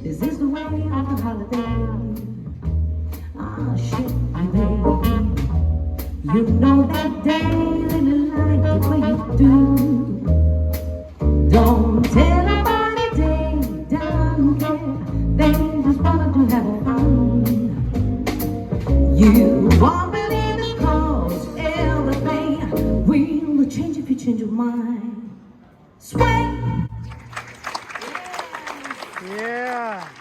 Is this the way of the holiday? Ah, shit, baby. You know that they really like the way you do. Don't tell nobody they don't care. They just wanna to have fun. You won't believe it 'cause everything will change if you change your mind. Swing! Yeah.